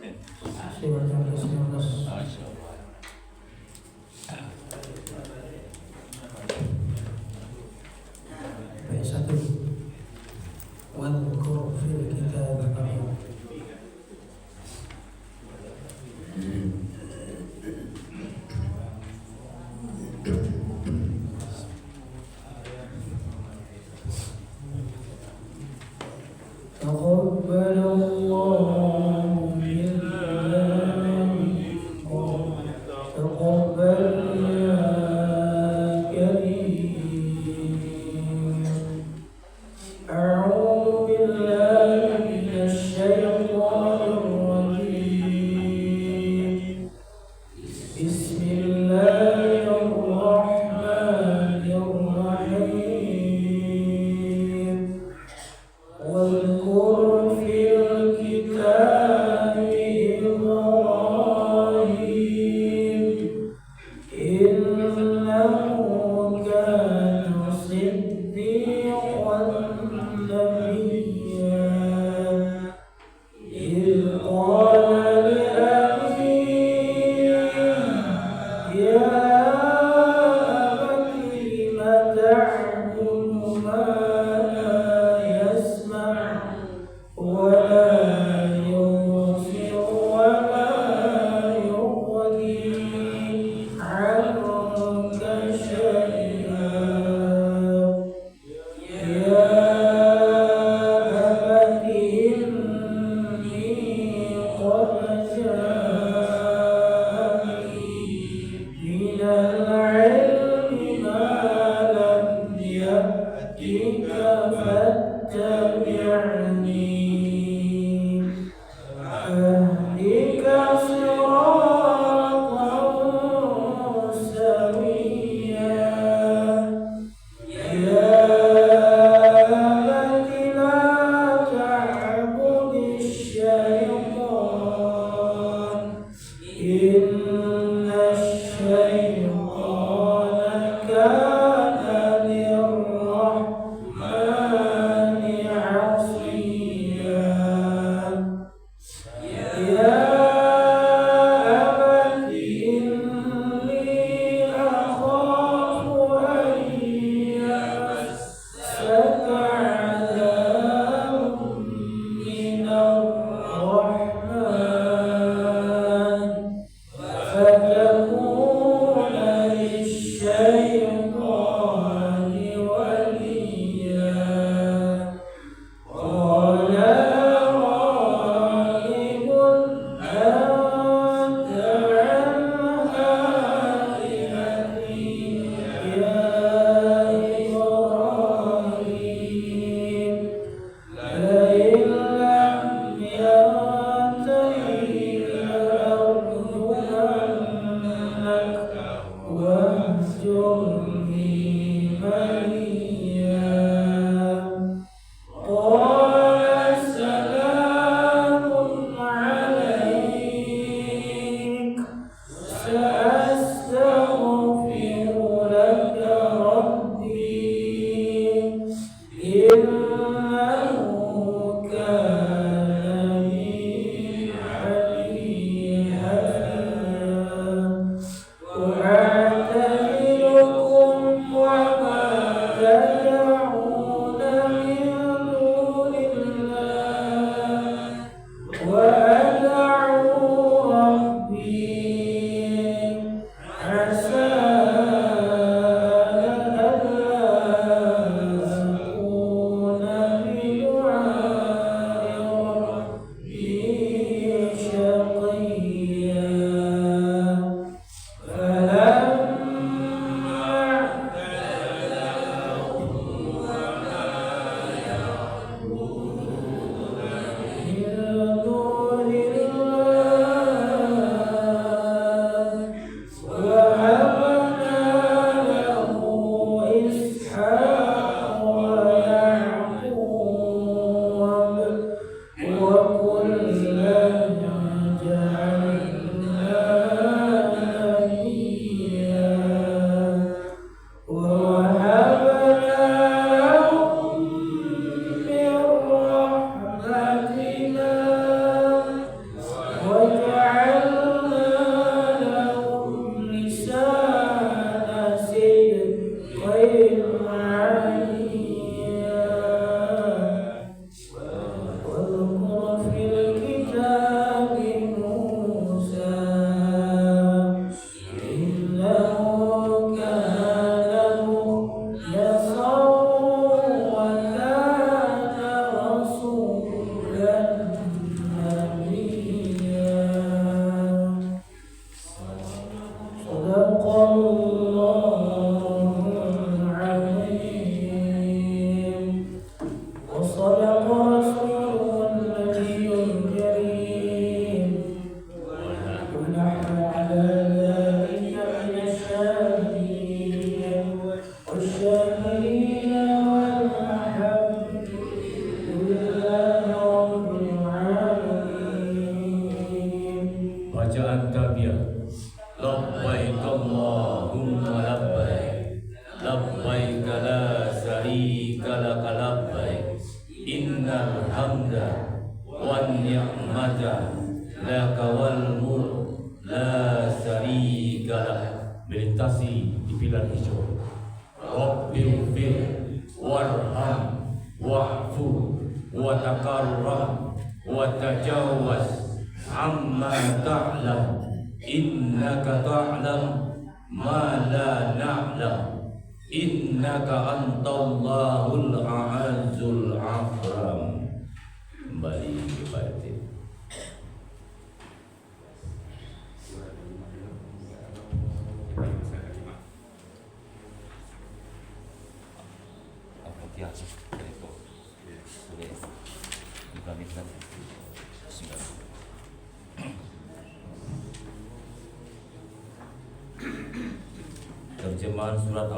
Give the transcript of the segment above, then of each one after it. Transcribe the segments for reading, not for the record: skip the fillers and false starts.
Masya Allah. Baik, satu. Wadhkur fil kitab Maryam. تقبل الله منا منكم تقبل يا كريم. أعوذ بالله من الشيطان الرجيم. بسم الله الرحمن الرحيم. واذكر في الكتاب إبراهيم إنه كان صديقا نبيا إذ قال لأبيه يا أبت لم تعبد ما لا يسمع ولا يبصر ولا يغني عنك شيئا. يا أبت إني bacaan talbiyah. Labbaik Allahumma labbaik, labbaik la syarika lak labbaik, innal hamda wan ni'mata laka wal mulk la syarika lak. Melintasi di pilar hijau. Rabbighfir warham wa'fu wa takarram wa tajawaz amma ta'lam innaka ta'lam ma la na'lam innaka antallahul a'azzul akram. Kembali ke batin. Terjemahan surat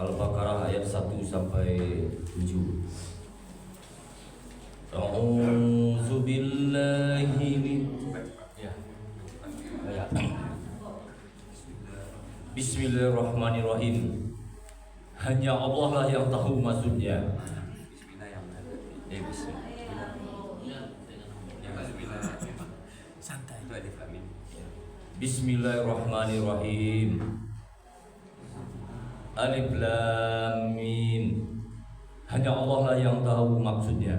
Al-Baqarah ayat 1 sampai 7. A'udzu billahi min Bismillahirrahmanirrahim. Hanya Allah lah yang tahu maksudnya. Bismillahirrahmanirrahim. Alif Lam Mim. Hanya Allah lah yang tahu maksudnya.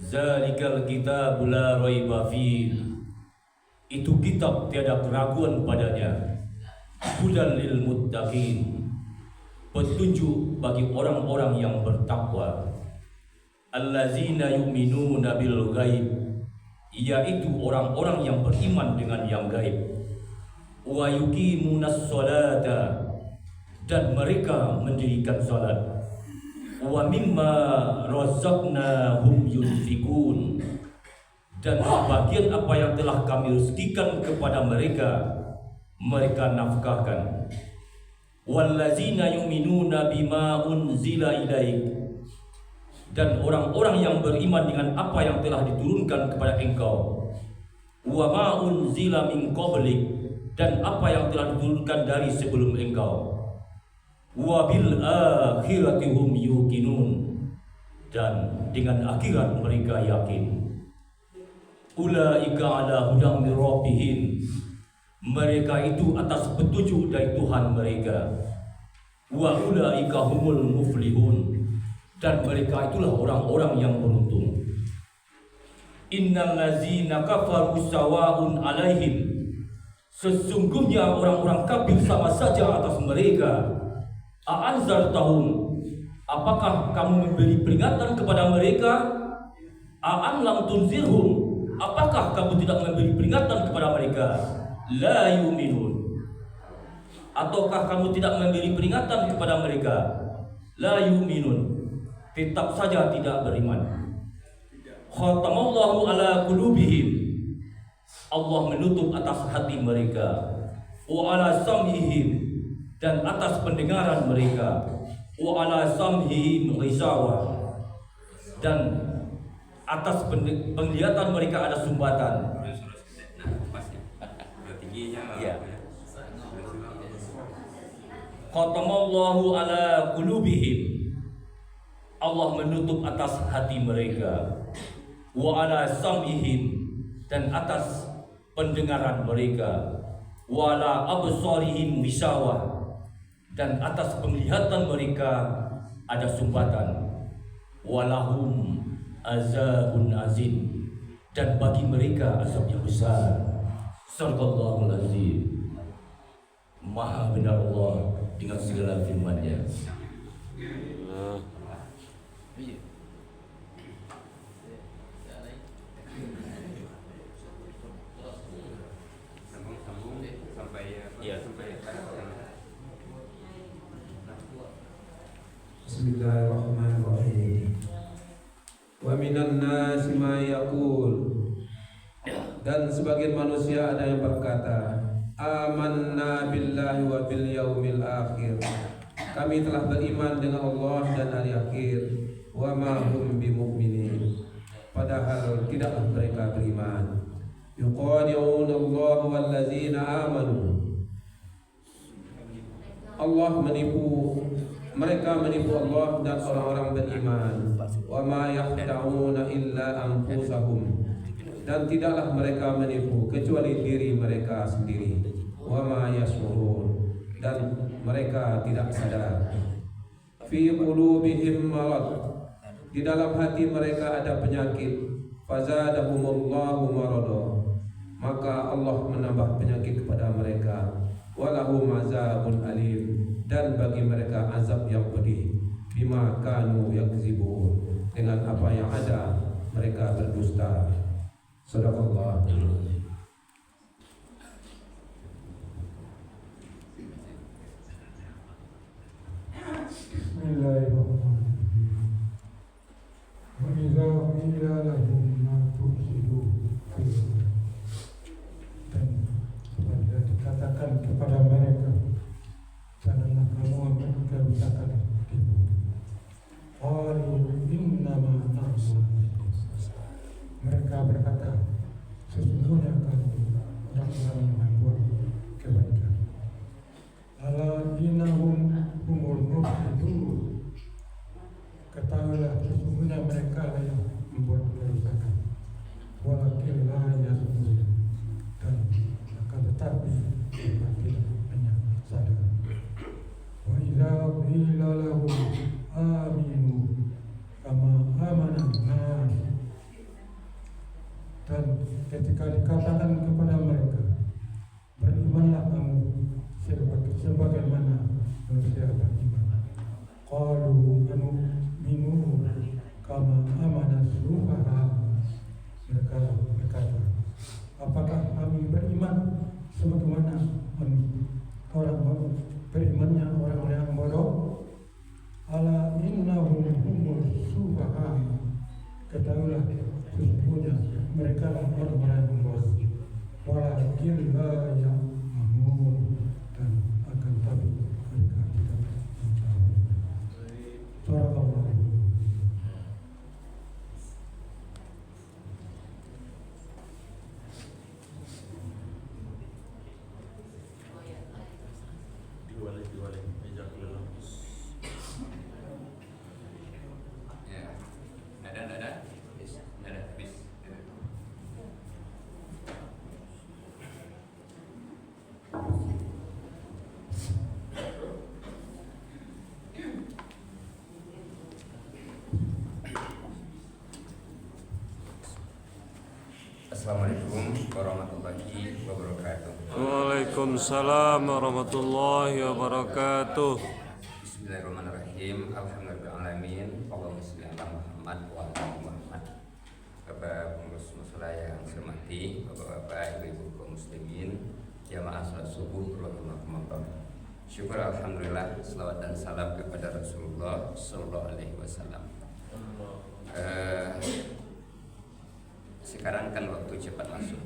Zalikal kitabul la raiba fihi. Itu kitab tiada keraguan padanya. Hudal lil muttaqin. Petunjuk bagi orang-orang yang bertakwa. Allazina yu'minuna bil ghaib. Yaitu orang-orang yang beriman dengan yang gaib. Wa yuqimunas sholata, dan mereka mendirikan salat. Wa mimma razaqnahum yunfikun, dan sebagian apa yang telah kami rezekikan kepada mereka, mereka nafkahkan. Wallazina yu'minuna bima unzila ilaik, dan orang-orang yang beriman dengan apa yang telah diturunkan kepada engkau. Wa ma unzila min qablik, dan apa yang telah diturunkan dari sebelum engkau. Wa bil akhirati hum yuqinun, dan dengan akhirat mereka yakin. Ulaika ala hudam mir rabbihim, mereka itu atas petunjuk dari Tuhan mereka. Wa ulaika humul muflihun, dan mereka itulah orang-orang yang beruntung. Innal ladzina kafaru sawa'un alaihim, sesungguhnya orang-orang kafir sama saja atas mereka. A'anzartahum, apakah kamu memberi peringatan kepada mereka? A'an lam tunzirhum, apakah kamu tidak memberi peringatan kepada mereka? La yu'minun, ataukah kamu tidak memberi peringatan kepada mereka? La yu'minun, tetap saja tidak beriman. Khatamallahu ala qulubihim, Allah menutup atas hati mereka. Wa ala sam'ihim, dan atas pendengaran mereka. Wa ala sam'ihim ghisawah, dan atas penglihatan mereka ada sumbatan. Khatamallahu ala qulubihim, Allah menutup atas hati mereka. Wa ala sam'ihim, dan atas pendengaran mereka. Wa ala absarihim wisawah, dan atas penglihatan mereka ada sumbatan. Walahum azabun azim, dan bagi mereka azab yang besar. Shallallahul azim. Maha benar Allah dengan segala firman-Nya. Bismillahirrahmanirrahim. Wa minan nasi ma yaqul, dan sebagian manusia ada yang berkata, amanna billahi wa bil yaumil akhir, kami telah beriman dengan Allah dan hari akhir. Wa ma hum bimu'minin, padahal tidaklah mereka beriman. yuqadi'una Allah wallazina amanu. Mereka menipu Allah dan orang-orang beriman. Wa ma yakhda'una illa anfusahum, dan tidaklah mereka menipu kecuali diri mereka sendiri. Wa ma yash'urun, dan mereka tidak sadar. Fi qulubihim marad, di dalam hati mereka ada penyakit. Fazadahumullahu marada, maka Allah menambah penyakit kepada mereka. Walahum azabun alim, dan bagi mereka azab yang pedih. Bima kanu yakzibun, dengan apa yang ada mereka berdusta. Sadaqallah. Bismillahirrahmanirrahim. Wa idza qila lahum la tufsidu fil ardh, dan apabila dikatakan kepada mereka, janganlah kamu memperkerusakan di bumi. Qalu innama nahnu, mereka berkata, sesungguhnya kami orang-orang yang membuat kebaikan. Ala innahum humul mufsidun, ketahuilah sesungguhnya mereka lah yang membuat kerusakan. Walakin la yashurun, dan akan tetapi mereka tidak hanya sadar. Wa idza qila lahum aminu kama amanan nas, dan ketika dikatakan kepada mereka, berimanlah kamu sebagaimana manusia beriman. Qalu anu'minu kama amana sufaha, mereka berkata, apakah kami beriman sebagaimana orang berimannya orang yang bodoh? Ala innahum humul sufaha, ketahuilah sesungguhnya mereka lah orang-orang yang bodoh. Walakin la ya'lamun, dan akan tapi mereka tidak mengetahui. Sadaqallah. Assalamualaikum warahmatullahi wabarakatuh. Waalaikumsalam warahmatullahi wabarakatuh. Bismillahirrahmanirrahim. Alhamdulillahirrahmanirrahim. Allahumma sholli ala Muhammad wa ala ali Muhammad. Bapak pengurus musala yang saya hormati, bapak-bapak, ibu-ibu kaum muslimin, jamaah salat subuh rahimakumullah. Syukur alhamdulillah, selawat dan salam kepada Rasulullah sallallahu alaihi wasallam. Sekarang kan waktu cepat masuk,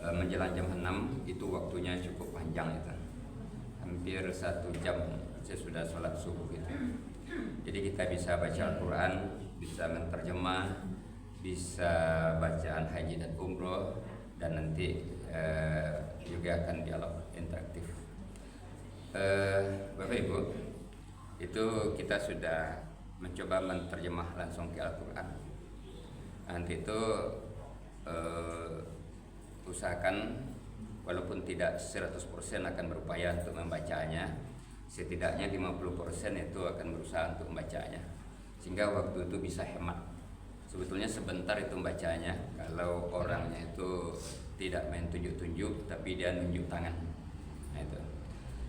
menjelang jam 6 itu waktunya cukup panjang itu, hampir 1 jam saya sudah sholat subuh itu. Jadi kita bisa baca Al-Quran, bisa menterjemah, bisa bacaan haji dan umroh, dan nanti juga akan dialog interaktif. Bapak Ibu, itu kita sudah mencoba menterjemah langsung ke Al-Quran. Nanti itu usahakan walaupun tidak 100% akan berupaya untuk membacanya, setidaknya 50% itu akan berusaha untuk membacanya, sehingga waktu itu bisa hemat. Sebetulnya sebentar itu membacanya kalau orangnya itu tidak main tunjuk-tunjuk tapi dia nunjuk tangan. Nah itu.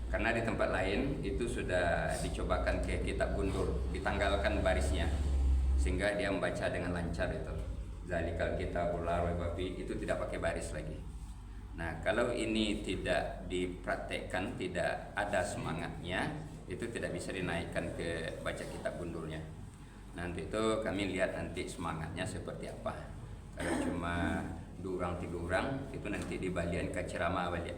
Karena di tempat lain itu sudah dicobakan ke kitab gundur, ditanggalkan barisnya sehingga dia membaca dengan lancar itu. Zalikal kitabul la raiba fihi, itu tidak pakai baris lagi. Nah, kalau ini tidak dipraktekkan, tidak ada semangatnya, itu tidak bisa dinaikkan ke baca kitab gundurnya. Nanti itu kami lihat nanti semangatnya seperti apa. Kalau cuma 2 orang 3 orang, itu nanti dibalian ke ceramah balik.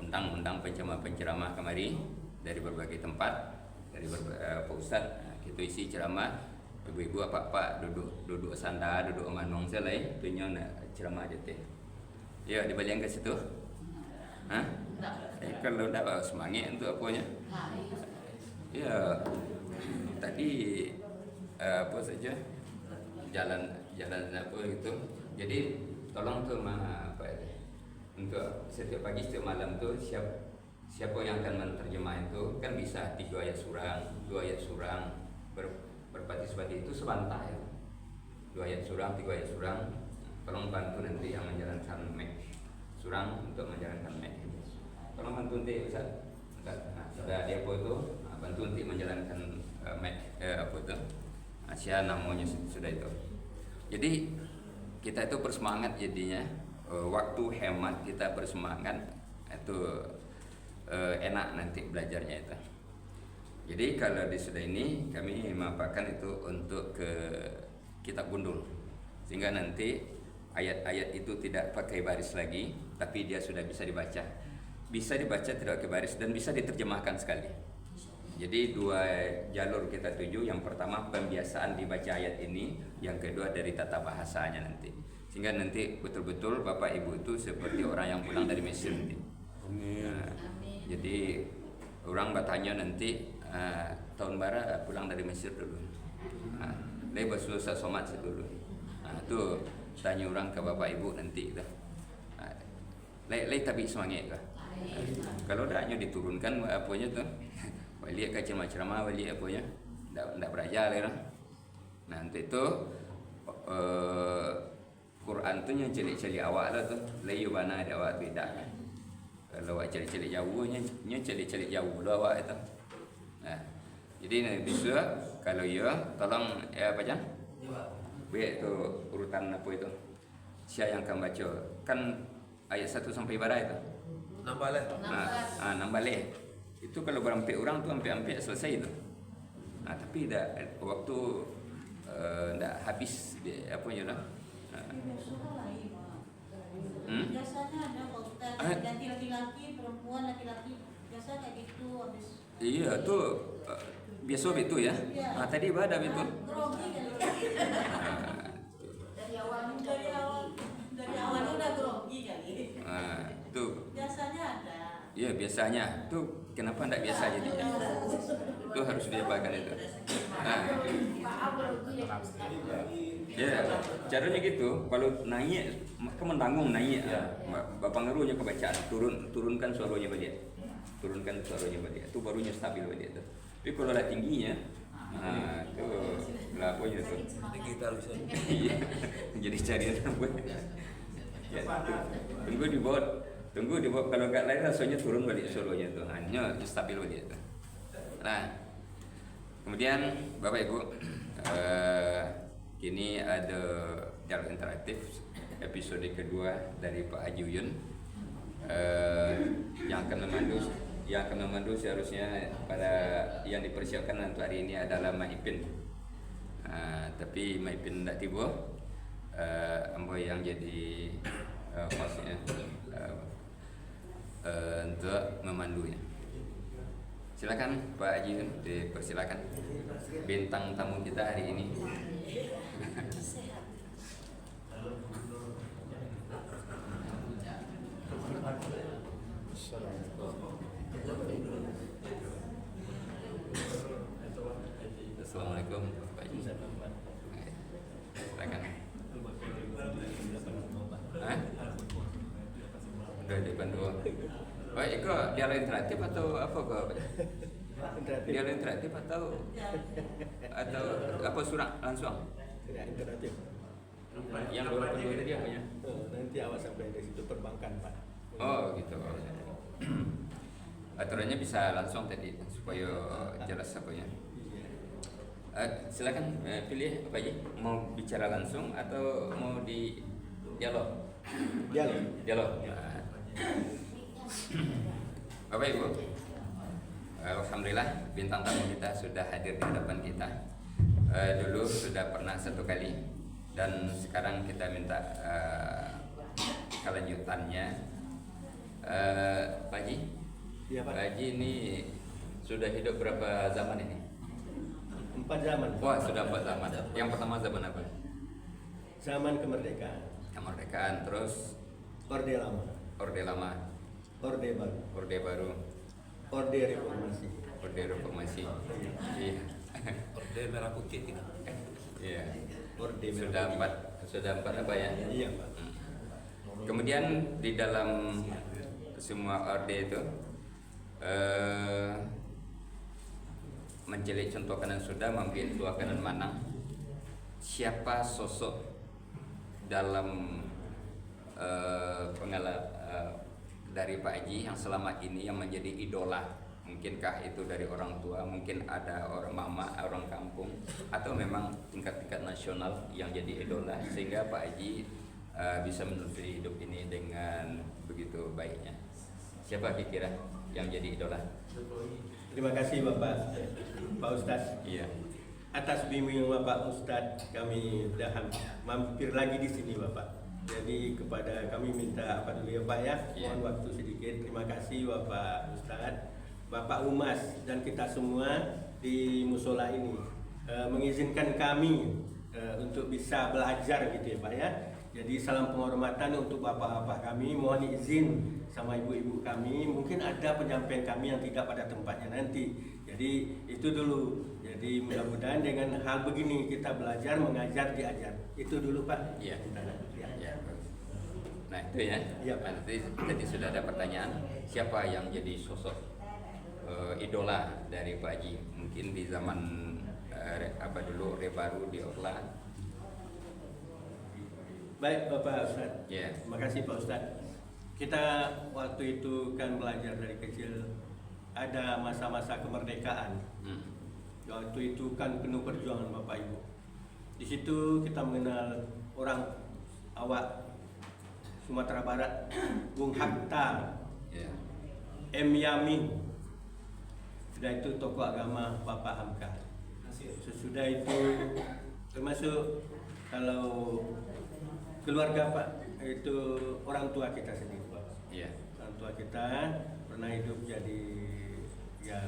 Undang-undang penceramah kemari dari berbagai tempat, dari Pak Ustadz, itu isi ceramah ibu-ibu apa duduk sandar, duduk manong selai tunyo nak ceramah aja teh. Ya dibalik ke situ. Hah? Kalau ndak semangat untuk apanya? Ya tadi apa saja jalan apa itu. Jadi tolong tuh apa ya? Untuk setiap pagi setiap malam tuh siapa yang akan menerjemah itu kan bisa 3 ayat surang berpartisipasi itu sebantah ya. 2 ayat surang, 3 ayat surang. Tolong bantu nanti yang menjalankan surang untuk menjalankan tolong bantu nanti Ustaz. Nah, sudah dia apa itu bantu nanti menjalankan apa itu Asia namanya sudah itu. Jadi kita itu bersemangat jadinya waktu hemat kita bersemangat itu enak nanti belajarnya itu. Jadi kalau di sudah ini kami memaparkan itu untuk ke kitab gundul sehingga nanti ayat-ayat itu tidak pakai baris lagi tapi dia sudah bisa dibaca tidak pakai baris dan bisa diterjemahkan sekali. Jadi 2 jalur kita tuju. Yang pertama pembiasaan dibaca ayat ini, yang kedua dari tata bahasanya nanti. Sehingga nanti betul-betul Bapak Ibu itu seperti orang yang pulang dari Mesir nanti. Nah, jadi orang bertanya nanti tahun baru pulang dari Mesir dulu. Lei bersusah somat dulu. Itu tanya orang ke Bapak Ibu nanti dah. Lei tapi semangat lah. Kalau dah hanya diturunkan apanya tuh. Wali ke ceramah wali apanya. Ndak berajar lah. Nanti itu Quran tu yang celi-celi awak lah tu. Layu mana ada awak tidak kan. Kalau awak celi-celi jauh nya celi-celi jauh lah awak itu. Nah, jadi nanti bisa kalau ya tolong apa aja? Baik tu urutan apa itu? Siapa yang akan baca? Kan ayat 1 sampai berapa itu? 16. 16. Itu kalau berempat orang tu hampir selesai itu. Tapi dah waktu dah habis apa je lah. Biasanya ada kalau kita ganti laki-laki, perempuan laki-laki biasa kayak gitu habis. Iya tu biasa betul ya. Tadi ada betul. Grogi kali. Dari awal udah grogi kali. Tu. Biasanya ada. Iya biasanya. Tu kenapa tidak biasa jadi? Itu harus diapakan itu. Ya, caranya gitu. Kalau naik, menanggung naik, bapak ngaruhnya kebacaan, turunkan suaranya balik, itu barunya stabil balik itu. Tapi kalau ada tingginya, itu laponya itu. Kita harus jadi cari apa? Ya, tunggu di bawah. Kalau nggak lain rasanya turun balik suaranya itu, hanya stabil balik itu. Nah, kemudian Bapak Ibu. Kini ada dialog interaktif episode kedua dari Pak Haji Uyun yang akan memandu seharusnya pada yang dipersiapkan untuk hari ini adalah Maipin. Tapi Maipin tidak tiba. Ambo yang jadi hostnya untuk memandunya. Silakan Pak Haji, dipersilakan bintang tamu kita hari ini. Assalamualaikum Pak Haji. Silakan. Udah di Bandung. Oh, itu dialog interaktif atau apa kok? Dialog interaktif atau apa surat langsung? Ya, interaktif. Yang 22 tadi apanya? Nanti awak sampai dari situ perbankan Pak. Oh gitu. Aturannya bisa langsung tadi supaya jelas apanya. Silakan pilih apa aja. Mau bicara langsung atau mau di dialog? Dialog. Bapak Ibu, alhamdulillah bintang tamu kita sudah hadir di hadapan kita. Dulu sudah pernah 1 kali dan sekarang kita minta kelanjutannya. Pak Haji, Iya, Pak. Pak Haji ini sudah hidup berapa zaman ini? 40 4 zaman. Wah, sudah 4 zaman. Yang pertama zaman apa? Zaman kemerdekaan, Kemerdekaan, terus Orde Lama, Orde Lama, Orde Baru, Orde Baru, Orde Reformasi. Orde Reformasi. Iya. Orde Merah Putih tidak. Iya. Orde Sudah empat apa ya? Iya, Pak. Kemudian di dalam semua orde itu mencelik contoh kanan sudah, mampir tua kanan manang. Siapa sosok dalam dari Pak Haji yang selama ini yang menjadi idola? Mungkinkah itu dari orang tua, mungkin ada orang mama, orang kampung, atau memang tingkat-tingkat nasional yang jadi idola sehingga Pak Haji bisa menelusuri hidup ini dengan begitu baiknya? Siapa kira-kira yang jadi idola? Terima kasih Bapak Pak Ustadz. Iya. Atas bimbingan Bapak Ustadz, kami dah mampir lagi di sini Bapak. Jadi kepada kami minta apa dulu ya Pak ya, Iya. mohon waktu sedikit. Terima kasih Bapak Ustadz, Bapak Umas dan kita semua di musola ini mengizinkan kami untuk bisa belajar gitu ya Pak ya. Jadi salam penghormatan untuk bapak-bapak kami, mohon izin sama ibu-ibu kami, mungkin ada penyampaian kami yang tidak pada tempatnya nanti. Jadi itu dulu. Jadi mudah-mudahan dengan hal begini kita belajar, mengajar, diajar. Itu dulu Pak. Iya. Ya. Ya. Nah itu ya. Iya, Pak. Nanti tadi sudah ada pertanyaan, siapa yang jadi sosok idola dari Pak Haji? Mungkin di zaman apa dulu Orde Baru di Orla. Baik Bapak Ustadz. Iya. Terima kasih Pak Ustadz. Kita waktu itu kan belajar dari kecil, ada masa-masa kemerdekaan. Waktu itu kan penuh perjuangan Bapak Ibu. Di situ kita mengenal orang awak Sumatera Barat, Bung Hatta, Iya. M. Yamin. Sudah itu tokoh agama Bapak Hamka. Sesudah itu termasuk kalau keluarga Pak, itu orang tua kita sendiri Pak. Iya. Orang tua kita pernah hidup jadi ya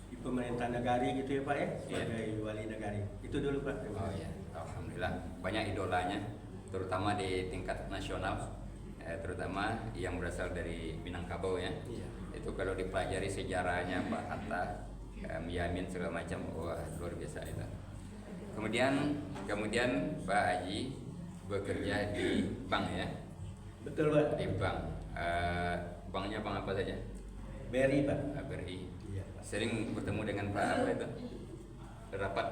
di pemerintah negari gitu ya Pak ya, sebagai wali negari. Itu dulu Pak. Oh ya, alhamdulillah banyak idolanya, terutama di tingkat nasional, terutama yang berasal dari Minangkabau ya. Iya. Itu kalau dipelajari sejarahnya Pak Hatta, Yamin segala macam, wah luar biasa itu. Kemudian Pak Haji bekerja di bank ya, Betul Pak. di bank. Banknya bank apa saja? BRI Pak. BRI. Iya Pak. Sering bertemu dengan Pak apa itu? Rapat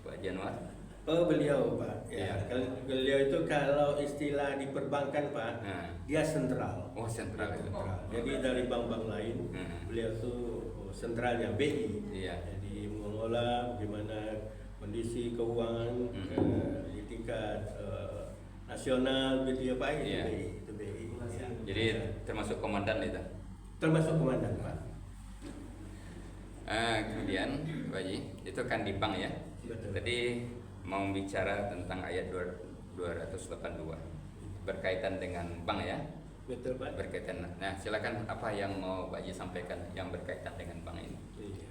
Pak Januar. Oh beliau Pak. Ya. Iya. Beliau itu kalau istilah di perbankan Pak, Nah. dia sentral. Oh sentral itu. Jadi dari bank-bank lain, beliau tuh sentralnya BI. Iya. Jadi mengelola bagaimana kondisi keuangan di tingkat nasional gitu ya Pak. Itu Iya. BI. Itu BI. Ya. Jadi termasuk komandan itu. Termasuk komandan Pak. Kemudian Pak Haji, itu kan di bank ya. Betul. Tadi mau bicara tentang ayat 282 berkaitan dengan bank ya. Betul Pak. Berkaitan. Nah, silakan apa yang mau Pak Haji sampaikan yang berkaitan dengan bank ini. Iya.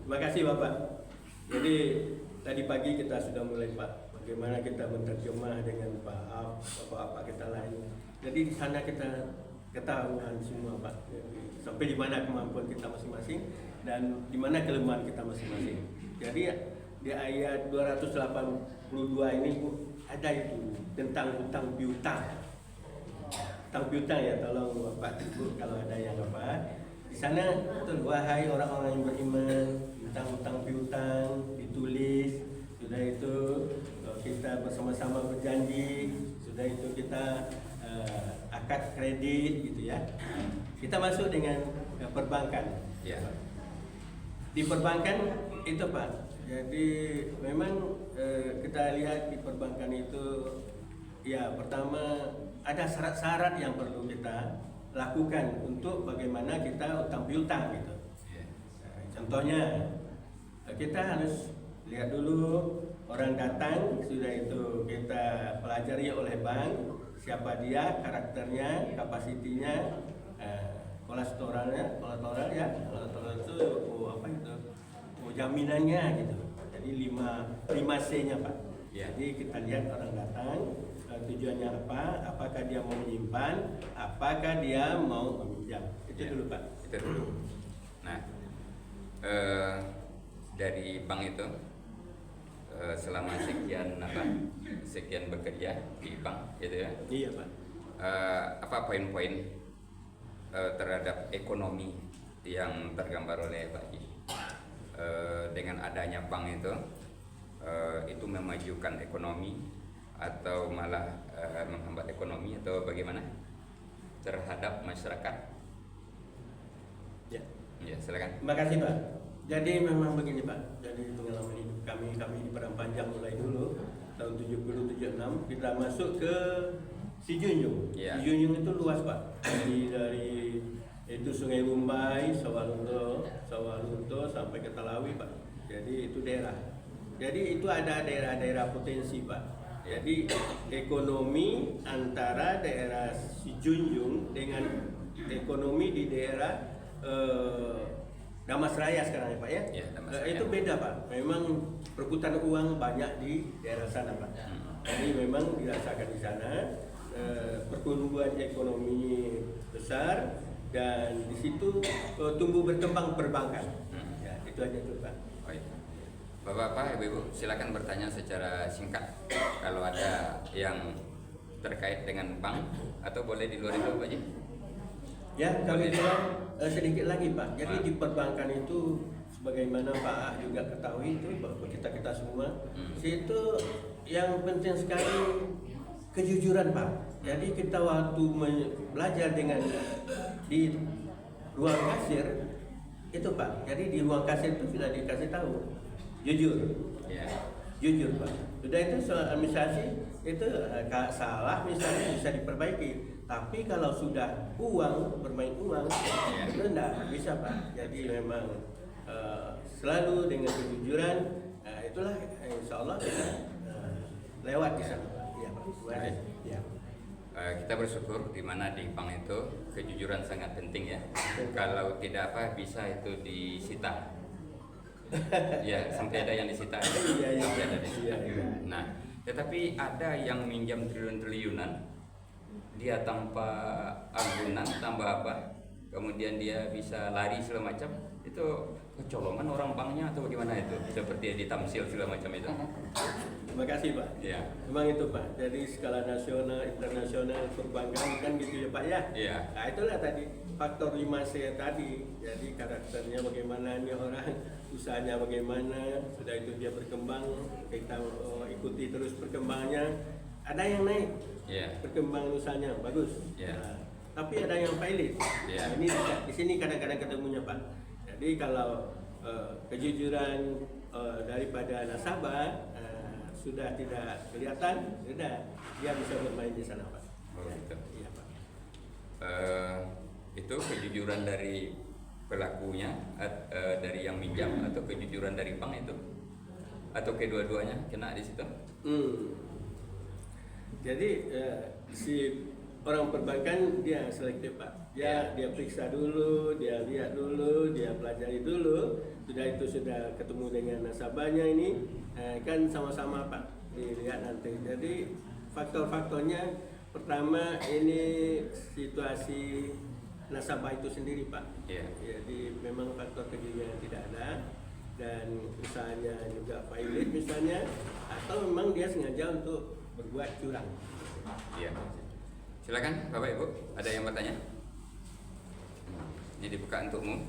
Terima kasih Bapak. Jadi tadi pagi kita sudah mulai Pak, bagaimana kita menerjemah dengan Pak Ab, Bapak-bapak kita lain. Jadi di sana kita ketahuan semua Pak, sampai di mana kemampuan kita masing-masing dan di mana kelemahan kita masing-masing. Jadi di ayat 282 ini Bu, ada itu tentang hutang piutang. Hutang piutang ya, tolong Bapak Ibu kalau ada yang apa. Di sana betul, wahai orang-orang yang beriman, hutang piutang ditulis. Sudah itu kita bersama-sama berjanji. Sudah itu kita akad kredit gitu ya. Kita masuk dengan perbankan. Ya. Di perbankan itu Pak. Jadi memang kita lihat di perbankan itu ya pertama ada syarat-syarat yang perlu kita lakukan untuk bagaimana kita utang piutang gitu. Contohnya kita harus lihat dulu orang datang, sudah itu kita pelajari oleh bank siapa dia, karakternya, kapasitinya, kolateralnya, kolateral itu apa itu, jaminannya gitu. Jadi 5C-nya Pak. Ya. Jadi kita lihat orang datang, tujuannya apa, apakah dia mau menyimpan, apakah dia mau meminjam. Itu Ya. dulu Pak. Itu dulu. Nah, dari bank itu selama sekian bekerja di bank, gitu ya. Iya Pak. Apa poin-poin terhadap ekonomi yang tergambar oleh Pak Haji dengan adanya bank itu memajukan ekonomi atau malah menghambat ekonomi atau bagaimana terhadap masyarakat? Ya. Ya, silakan. Terima kasih Pak. Jadi memang begini Pak. Jadi pengalaman hidup kami di Padang Panjang mulai dulu tahun 70-76 kita masuk ke Sijunjung. Ya. Sijunjung itu luas Pak. Jadi dari itu Sungai Rumbai, Sawalunto sampai ke Talawi Pak. Jadi itu daerah. Jadi itu ada daerah-daerah potensi Pak. Jadi ekonomi antara daerah Sijunjung dengan ekonomi di daerah Damas Raya sekarang ya Pak ya. Ya, Damas Raya. Itu beda Pak. Memang perputaran uang banyak di daerah sana Pak. Jadi memang dirasakan di sana pertumbuhan ekonomi besar dan di situ tumbuh berkembang perbankan. Ya, itu aja tuh Pak. Oh, iya. Bapak-bapak, ibu-ibu, silakan bertanya secara singkat kalau ada yang terkait dengan bank atau boleh di luar itu Pak Haji? Ya, kami bilang sedikit lagi Pak. Jadi di perbankan itu sebagaimana Pak A juga ketahui itu bahwa kita semua itu yang penting sekali kejujuran Pak. Jadi kita waktu belajar dengan di ruang kasir itu Pak. Jadi di ruang kasir itu sudah dikasih tahu jujur. Ya. Jujur Pak. Sudah itu soal administrasi itu salah misalnya bisa diperbaiki. Tapi kalau sudah bermain uang itu enggak bisa Pak. Jadi memang selalu dengan kejujuran itulah insya Allah kita lewat di sana Pak. Iya Pak. Baik. Ya. Kita bersyukur di mana di bank itu kejujuran sangat penting ya. Kalau tidak apa bisa itu disita. Ya, sampai ada yang disita. Iya. Sampai ada disita. Iya. Nah, tetapi ada yang minjam triliun-triliunan, dia tanpa agunan, tambah apa, kemudian dia bisa lari segala macam, itu kecolongan orang banknya atau bagaimana itu? Seperti ditamsil segala macam itu. Terima kasih Pak. Ya. Memang itu Pak. Jadi skala nasional, internasional, perbankan kan gitu ya Pak ya. Iya. Nah itulah tadi faktor 5C tadi. Jadi karakternya bagaimana nih orang, usahanya bagaimana, sudah itu dia berkembang, kita ikuti terus perkembangannya. Ada yang naik, perkembangan usahanya bagus. Nah, tapi ada yang pilot. Nah, ini di sini kadang-kadang ketemunya Pak. Jadi kalau kejujuran daripada nasabah sudah tidak kelihatan, sudah dia bisa bermain di sana Pak. Oh, gitu. Iya Pak. Itu kejujuran dari pelakunya, dari yang minjam atau kejujuran dari bank itu, atau kedua-duanya kena di situ? Jadi si orang perbankan dia selektif Pak. Dia periksa dulu, dia lihat dulu, dia pelajari dulu. Sudah ketemu dengan nasabahnya ini kan sama-sama Pak dilihat nanti. Jadi faktor-faktornya pertama ini situasi nasabah itu sendiri Pak. Jadi memang faktor kejujuran tidak ada dan usahanya juga pilot misalnya, atau memang dia sengaja untuk berbuat curang. Iya. Silakan Bapak Ibu, ada yang bertanya? Ini dibuka untuk umum.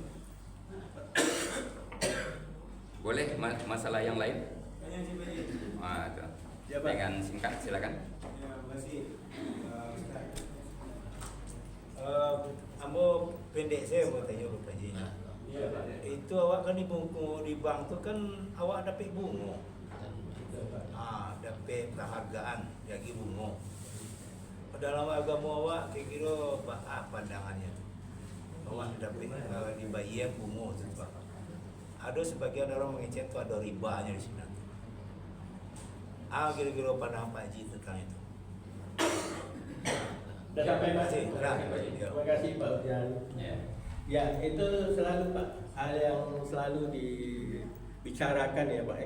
Boleh masalah yang lain? Itu. Ya, Pak. Dengan singkat silakan. Terima kasih. Ambo pendek saya mau tanya Pak Haji. Itu awak kan di buku di bank tu kan awak dapat bunga. Dapat penghargaan bagi bunga. Dalam agama awak kira-kira apa pandangannya? Awak dapat dibayar bunga tu Pak. Ada sebagian orang mengecek tu ada ribanya di sini. Kira-kira pandangan Pak Haji tentang itu. Sudah sampai Pak. Terima kasih Pak Ujian. Ya itu selalu Pak hal yang selalu bicarakan ya Pak,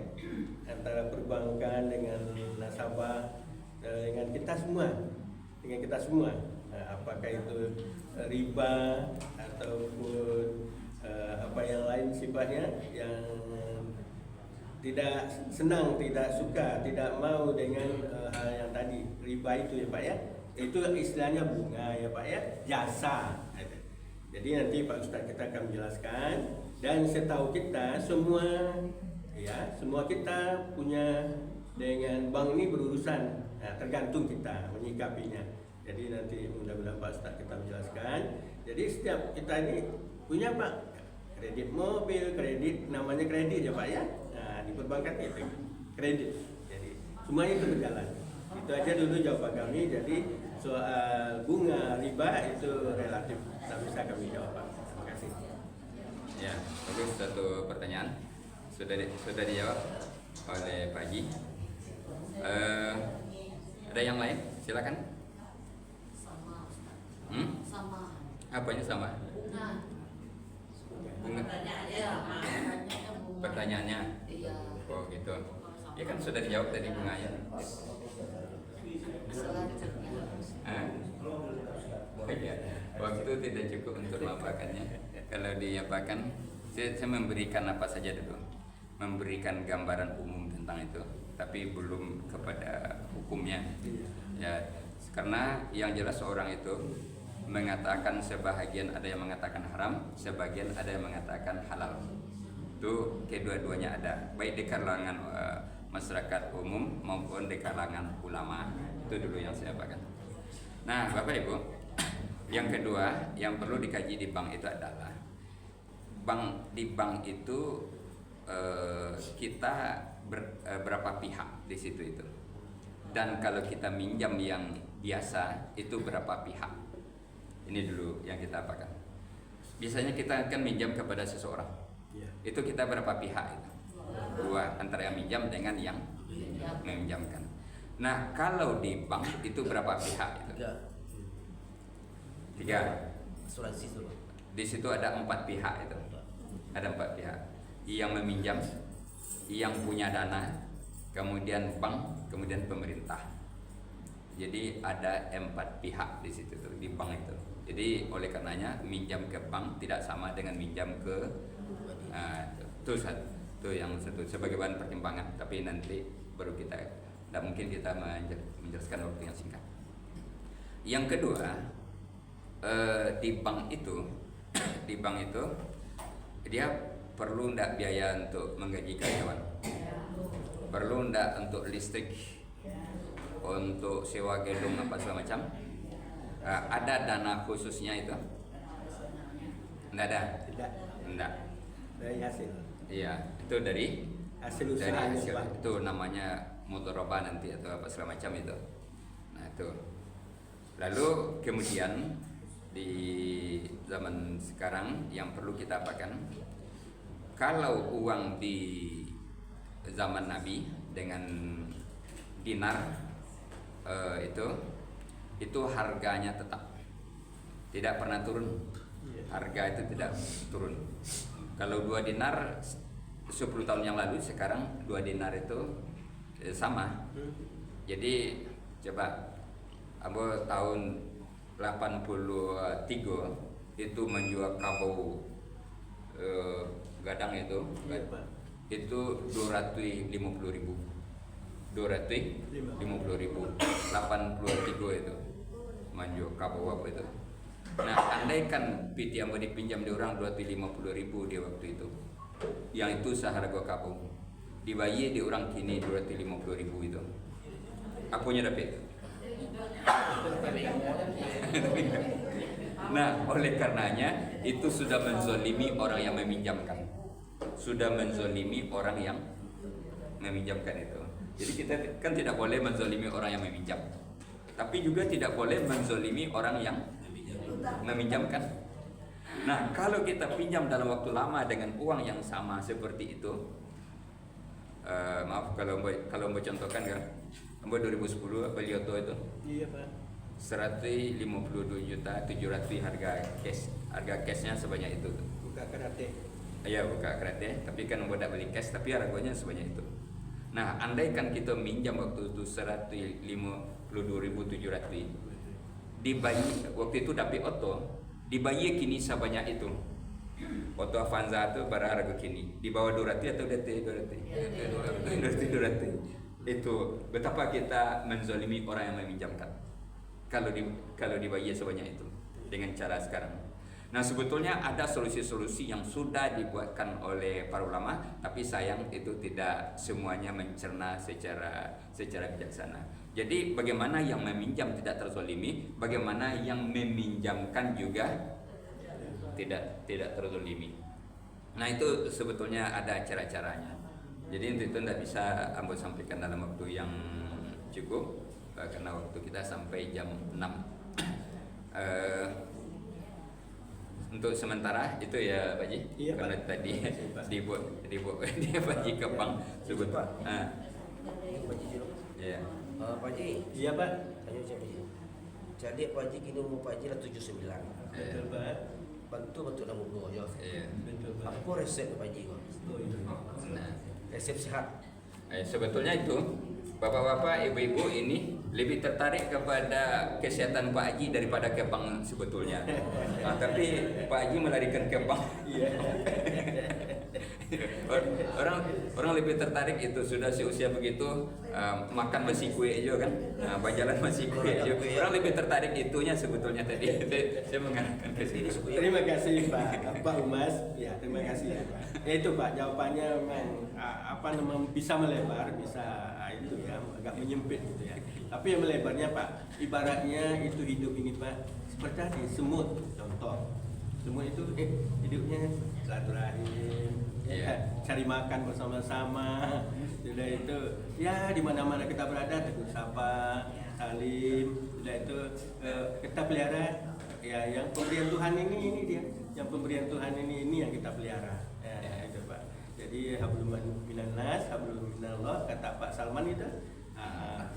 antara perbankan dengan nasabah, dengan kita semua, apakah itu riba ataupun apa yang lain sifatnya yang tidak senang, tidak suka, tidak mau dengan hal yang tadi riba itu ya Pak ya. Itu istilahnya bunga ya Pak ya, jasa. Jadi nanti Pak Ustadz kita akan menjelaskan, dan setahu kita semua kita punya dengan bank ini berurusan. Nah, tergantung kita menyikapinya. Jadi nanti mudah-mudahan Pak Ustadz kita menjelaskan. Jadi setiap kita ini punya Pak kredit mobil, kredit namanya kredit ya Pak ya. Nah, di perbankan itu kredit. Jadi semuanya itu berjalan. Itu aja dulu jawaban kami. Jadi soal bunga riba itu relatif, tak bisa kami jawab Pak. Terima kasih. Ya, bagus, satu pertanyaan sudah dijawab oleh Pak Haji. Ada yang lain? Silakan. Sama. Apanya sama? Bunga. Pertanyaannya. Iya. Oh gitu. Ya kan sudah dijawab tadi bunganya. Ya, waktu tidak cukup untuk memapakannya. Kalau diapakan, saya memberikan apa saja dulu, memberikan gambaran umum tentang itu, tapi belum kepada hukumnya. Ya, karena yang jelas orang itu mengatakan sebahagian ada yang mengatakan haram, sebagian ada yang mengatakan halal. Itu kedua-duanya ada, baik di kalangan masyarakat umum maupun di kalangan ulama. Itu dulu yang saya apakan. Nah, Bapak Ibu, yang kedua yang perlu dikaji di bank itu adalah di bank itu kita berapa pihak di situ itu, dan kalau kita minjam yang biasa itu berapa pihak. Ini dulu yang kita apakan. Biasanya kita akan minjam kepada seseorang, itu kita berapa pihak itu? Dua, antara yang minjam dengan yang meminjamkan. Nah, kalau di bank itu berapa pihak itu? Tiga. Asuransi dulu. Di situ ada 4 pihak itu. Ada 4 pihak. Yang meminjam, yang punya dana, kemudian bank, kemudian pemerintah. Jadi ada 4 pihak di situ tuh, di bank itu. Jadi oleh karenanya minjam ke bank tidak sama dengan minjam ke itu yang satu sebagai bahan pertimbangan. Tapi nanti baru kita, tidak mungkin kita menjelaskan waktu yang singkat. Yang kedua, di bank itu dia perlu ndak biaya untuk menggaji karyawan, perlu ndak untuk listrik, untuk sewa gedung apa segala macam. Ada dana khususnya itu? Ndak ada? Tidak. Ndak. Dari hasil. Iya, itu dari Hasil dari usahanya hasil. Pak. Itu namanya mudharabah nanti atau apa segala macam itu. Nah itu. Lalu kemudian di zaman sekarang yang perlu kita apakan, kalau uang di zaman Nabi dengan dinar itu harganya tetap tidak pernah turun. Harga itu tidak turun. Kalau 2 dinar 10 tahun yang lalu, sekarang 2 dinar itu sama. Jadi coba Ambo tahun 83 itu menjual kabau gadang itu 250.000. 250.000. 83 itu menjual kabau apa itu. Nah, andaikan PT Ambo dipinjam di orang 250.000 di waktu itu, yang itu seharga kabau, dibayar di orang kini 250.000 itu, apunya dapat. Nah, oleh karenanya itu sudah menzolimi orang yang meminjamkan, sudah menzolimi orang yang meminjamkan itu. Jadi kita kan tidak boleh menzolimi orang yang meminjam, tapi juga tidak boleh menzolimi orang yang meminjamkan. Nah, kalau kita pinjam dalam waktu lama dengan uang yang sama seperti itu, maaf kalau mau contohkan kan, 2010 apa Lioto itu? Iya Pak. 152.700.000 harga cashnya sebanyak itu. Buka karate. Ya buka kredit, tapi kan udah beli cash, tapi harganya sebanyak itu. Nah, andaikan kita minjam waktu itu 152.700, dibayar waktu itu dapat auto, dibayar kini sebanyak itu. Auto Avanza itu pada harga kini di bawah 200 atau DT 200. Itu betapa kita menzalimi orang yang meminjamkan. Kalau dibayar sebanyak itu dengan cara sekarang. Nah, sebetulnya ada solusi-solusi yang sudah dibuatkan oleh para ulama, tapi sayang itu tidak semuanya mencerna secara bijaksana. Jadi bagaimana yang meminjam tidak terzalimi, bagaimana yang meminjamkan juga tidak terzalimi. Nah, itu sebetulnya ada cara-caranya. Jadi itu tidak bisa Ambo sampaikan dalam waktu yang cukup, karena waktu kita sampai jam 6. Untuk sementara itu ya Pak Haji, Iya, karena Pak. tadi Pak. dibuat dia Pak Haji Kepang sebut. Pak. Ah, Pak Haji Jiro. ya. Pak Haji, Iya Pak. tanya saya Pak Haji. Jadi Pak Haji kini umur Pak Haji lah 79. Betul Pak. Bantu nama gua ya. Iya. Betul Pak. Apa resep Pak Haji? Oh, iya. Nah, Resep sehat. sebetulnya itu bapak-bapak, ibu-ibu ini lebih tertarik kepada kesehatan Pak Haji daripada ke bank sebetulnya. Nah, tapi Pak Haji melarikan ke bank. Iya. orang lebih tertarik itu sudah seusia begitu, makan masih kue aja kan, berjalan masih kue aja. Orang lebih tertarik itunya sebetulnya tadi. Saya mengarahkan ke sini. Terima kasih Pak Umas. Ya, terima kasih ya Pak. Ya itu Pak, jawabannya memang bisa melebar, bisa itu ya agak menyempit gitu ya. Tapi yang melebarnya Pak, ibaratnya itu hidup ini Pak seperti tadi semut contoh. Semut itu hidupnya silaturahim, cari makan bersama-sama. Sudah itu ya di mana-mana kita berada tegur sapa, salim. Sudah itu kita pelihara ya yang pemberian Tuhan ini dia. Yang pemberian Tuhan ini yang kita pelihara. Ya, itu Pak. Jadi hablum minannas, hablum minallah kata Pak Salman itu.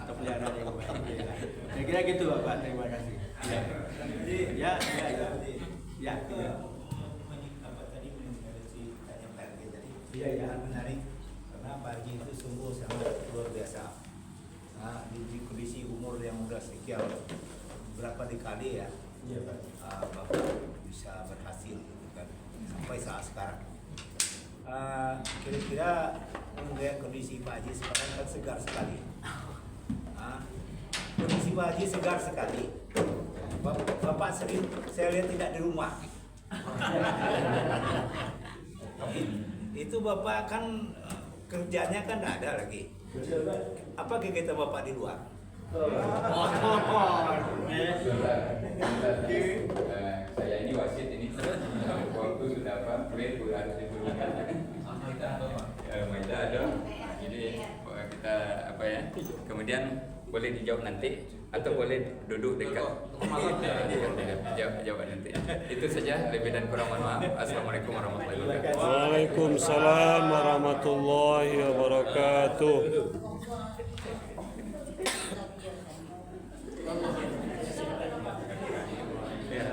Kita pelihara yang baik. Ya. Kira-kira gitu Bapak. Terima kasih. Ya. Ya. Apa tadi mengenai tanya Pak Haji tadi? Iya. Menarik karena Pak Haji itu sungguh sangat luar biasa. Nah, di kondisi umur yang udah sekian berapa dekade ya, Iya Pak. Bapak bisa berhasil gitu kan sampai saat sekarang. Kira-kira melihat kondisi Pak Haji sekarang kan segar sekali. Kondisi Pak Haji segar sekali. Bapak sering saya lihat tidak di rumah. Itu Bapak kan kerjanya kan tidak ada lagi. Apa kegiatan Bapak di luar? Saya ini wasit ini. Waktu sudah apa? Harus diturunkan. Maida ada. Jadi kita apa ya? Kemudian boleh dijawab nanti atau boleh duduk dekat. Jawab nanti. Itu saja, lebih dan kurang mohon maaf. Assalamualaikum warahmatullahi wabarakatuh. Waalaikumsalam warahmatullahi wabarakatuh. Ya.